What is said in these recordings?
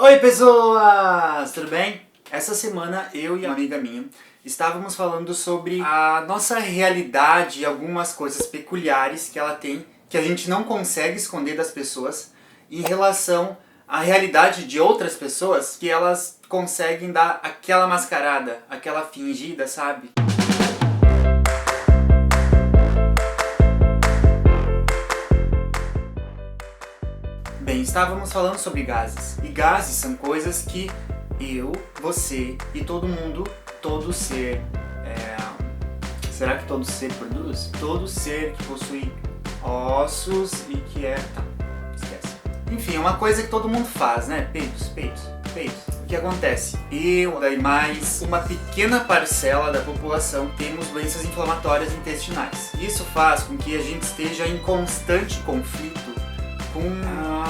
Oi pessoas, tudo bem? Essa semana eu e uma amiga minha estávamos falando sobre a nossa realidade e algumas coisas peculiares que ela tem, que a gente não consegue esconder das pessoas, em relação à realidade de outras pessoas, que elas conseguem dar aquela mascarada, aquela fingida, sabe? Bem, estávamos falando sobre gases. E gases são coisas que eu, você e todo mundo, todo ser... Será que todo ser produz? Todo ser que possui ossos e que é... Tá, esquece. Enfim, é uma coisa que todo mundo faz, né? Peitos. O que acontece? Eu e mais uma pequena parcela da população temos doenças inflamatórias intestinais. Isso faz com que a gente esteja em constante conflito com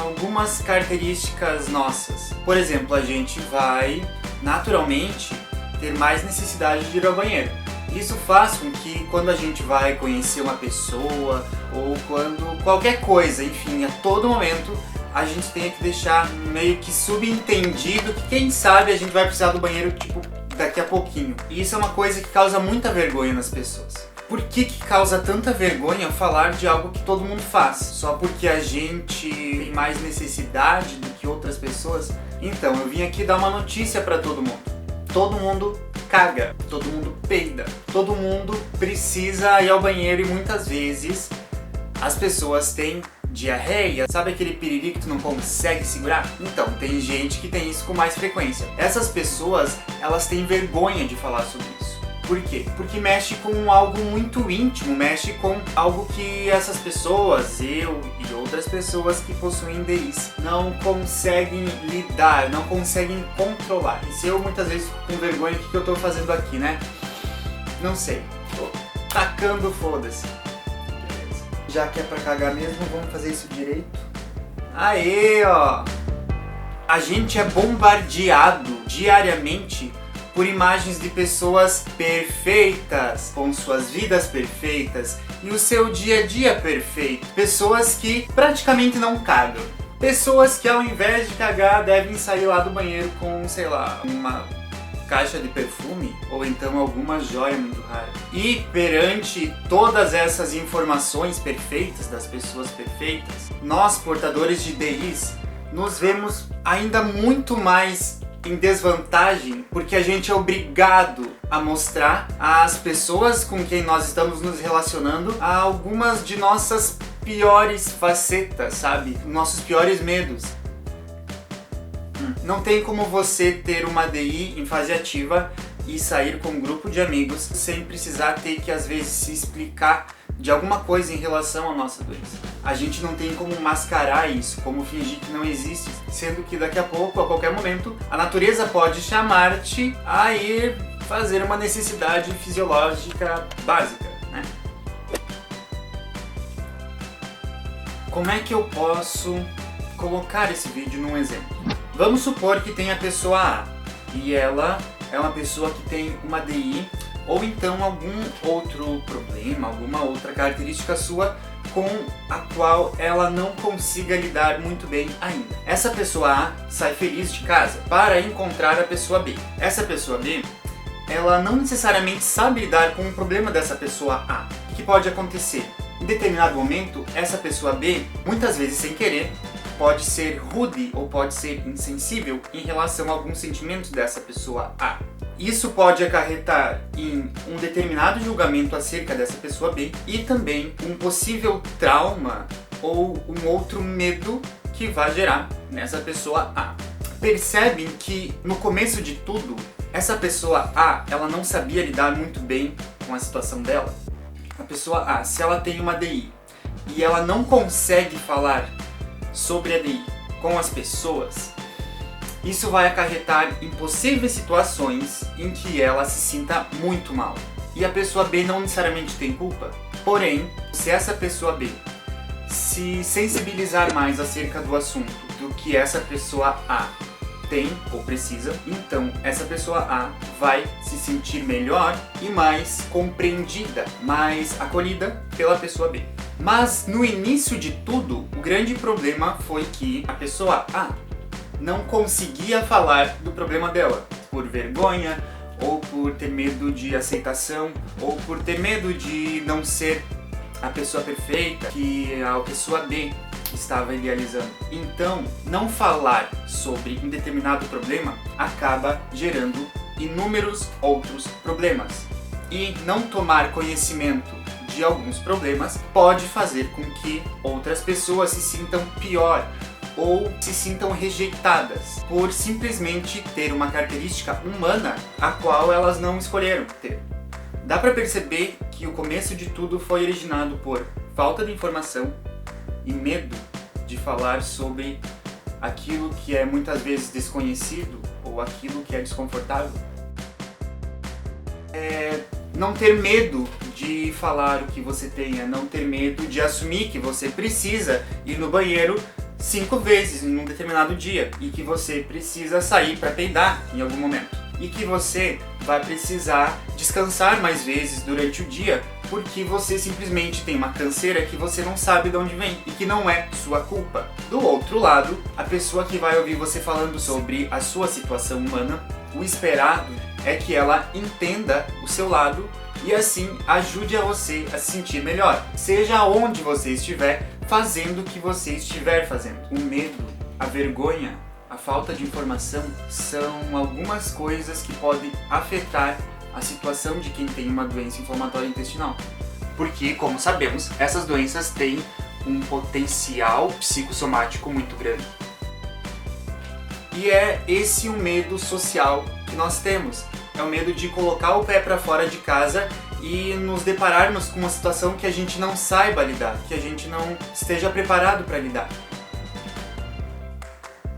algumas características nossas. Por exemplo, a gente vai naturalmente ter mais necessidade de ir ao banheiro. Isso faz com que quando a gente vai conhecer uma pessoa ou quando qualquer coisa, enfim, a todo momento a gente tenha que deixar meio que subentendido que quem sabe a gente vai precisar do banheiro tipo daqui a pouquinho. E isso é uma coisa que causa muita vergonha nas pessoas. Por que causa tanta vergonha falar de algo que todo mundo faz? Só porque a gente tem mais necessidade do que outras pessoas? Então, eu vim aqui dar uma notícia pra todo mundo. Todo mundo caga, todo mundo peida, todo mundo precisa ir ao banheiro e muitas vezes as pessoas têm diarreia. Sabe aquele piriri que tu não consegue segurar? Então, tem gente que tem isso com mais frequência. Essas pessoas, elas têm vergonha de falar sobre isso. Por quê? Porque mexe com algo muito íntimo, mexe com algo que essas pessoas, eu e outras pessoas que possuem DIs, não conseguem lidar, não conseguem controlar. E se eu muitas vezes fico com vergonha, o que eu tô fazendo aqui, né? Não sei. Tô tacando foda-se. Já que é pra cagar mesmo, vamos fazer isso direito. Aê, ó! A gente é bombardeado diariamente por imagens de pessoas perfeitas, com suas vidas perfeitas e o seu dia a dia perfeito. Pessoas que praticamente não cagam. Pessoas que ao invés de cagar devem sair lá do banheiro com, sei lá, uma caixa de perfume ou então alguma joia muito rara. E perante todas essas informações perfeitas das pessoas perfeitas, nós portadores de DIs nos vemos ainda muito mais em desvantagem, porque a gente é obrigado a mostrar às pessoas com quem nós estamos nos relacionando algumas de nossas piores facetas, sabe? Nossos piores medos. Não tem como você ter uma DI em fase ativa e sair com um grupo de amigos sem precisar ter que às vezes se explicar de alguma coisa em relação à nossa doença. A gente não tem como mascarar isso, como fingir que não existe, sendo que daqui a pouco, a qualquer momento, a natureza pode chamar-te a ir fazer uma necessidade fisiológica básica, né? Como é que eu posso colocar esse vídeo num exemplo? Vamos supor que tem a pessoa A e ela é uma pessoa que tem uma DI ou então algum outro problema, alguma outra característica sua com a qual ela não consiga lidar muito bem ainda. Essa pessoa A sai feliz de casa para encontrar a pessoa B. Essa pessoa B, ela não necessariamente sabe lidar com o problema dessa pessoa A. O que pode acontecer? Em determinado momento, essa pessoa B, muitas vezes sem querer, pode ser rude ou pode ser insensível em relação a alguns sentimentos dessa pessoa A. Isso pode acarretar em um determinado julgamento acerca dessa pessoa B e também um possível trauma ou um outro medo que vai gerar nessa pessoa A. Percebem que no começo de tudo, essa pessoa A, ela não sabia lidar muito bem com a situação dela? A pessoa A, se ela tem uma DI e ela não consegue falar sobre a DI com as pessoas, isso vai acarretar em possíveis situações em que ela se sinta muito mal. E a pessoa B não necessariamente tem culpa. Porém, se essa pessoa B se sensibilizar mais acerca do assunto do que essa pessoa A tem ou precisa, então essa pessoa A vai se sentir melhor e mais compreendida, mais acolhida pela pessoa B. Mas no início de tudo, o grande problema foi que a pessoa A não conseguia falar do problema dela, por vergonha, ou por ter medo de aceitação, ou por ter medo de não ser a pessoa perfeita que a pessoa B estava idealizando. Então, não falar sobre um determinado problema acaba gerando inúmeros outros problemas. E não tomar conhecimento de alguns problemas pode fazer com que outras pessoas se sintam pior ou se sintam rejeitadas por simplesmente ter uma característica humana a qual elas não escolheram ter. Dá para perceber que o começo de tudo foi originado por falta de informação e medo de falar sobre aquilo que é muitas vezes desconhecido ou aquilo que é desconfortável. Não ter medo de falar o que você tenha, não ter medo de assumir que você precisa ir no banheiro 5 vezes em um determinado dia e que você precisa sair para peidar em algum momento e que você vai precisar descansar mais vezes durante o dia porque você simplesmente tem uma canseira que você não sabe de onde vem e que não é sua culpa. Do outro lado, a pessoa que vai ouvir você falando sobre a sua situação humana, o esperado é que ela entenda o seu lado e assim ajude a você a se sentir melhor, seja onde você estiver fazendo o que você estiver fazendo. O medo, a vergonha, a falta de informação são algumas coisas que podem afetar a situação de quem tem uma doença inflamatória intestinal. Porque, como sabemos, essas doenças têm um potencial psicossomático muito grande. E é esse o medo social que nós temos. É o medo de colocar o pé para fora de casa e nos depararmos com uma situação que a gente não saiba lidar, que a gente não esteja preparado para lidar.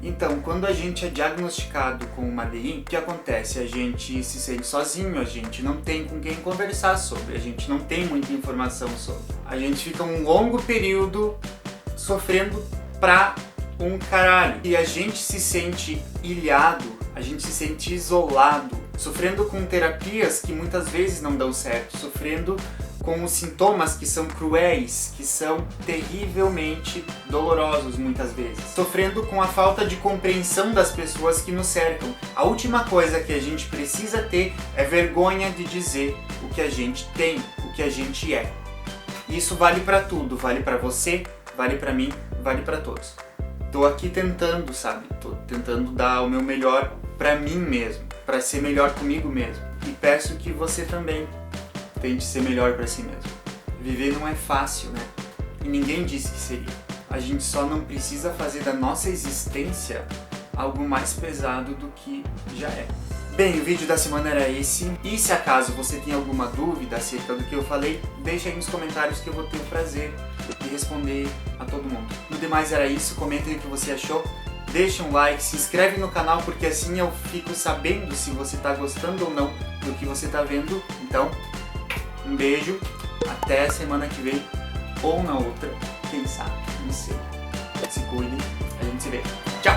Então, quando a gente é diagnosticado com uma DI, o que acontece? A gente se sente sozinho, a gente não tem com quem conversar sobre, a gente não tem muita informação sobre. A gente fica um longo período sofrendo pra um caralho. E a gente se sente ilhado, a gente se sente isolado, sofrendo com terapias que muitas vezes não dão certo, sofrendo com os sintomas que são cruéis, que são terrivelmente dolorosos muitas vezes, sofrendo com a falta de compreensão das pessoas que nos cercam. A última coisa que a gente precisa ter é vergonha de dizer o que a gente tem, o que a gente é. Isso vale pra tudo, vale pra você, vale pra mim, vale pra todos. Tô aqui tentando, sabe? Tô tentando dar o meu melhor pra mim mesmo, pra ser melhor comigo mesmo. E peço que você também tente ser melhor pra si mesmo. Viver não é fácil, né? E ninguém disse que seria. A gente só não precisa fazer da nossa existência algo mais pesado do que já é. Bem, o vídeo da semana era esse. E se acaso você tem alguma dúvida acerca do que eu falei, deixa aí nos comentários que eu vou ter o prazer de responder a todo mundo. No demais era isso, comenta aí o que você achou. Deixa um like, se inscreve no canal porque assim eu fico sabendo se você tá gostando ou não do que você tá vendo. Então, um beijo, até a semana que vem, ou na outra, quem sabe, não sei. Se cuide, a gente se vê. Tchau!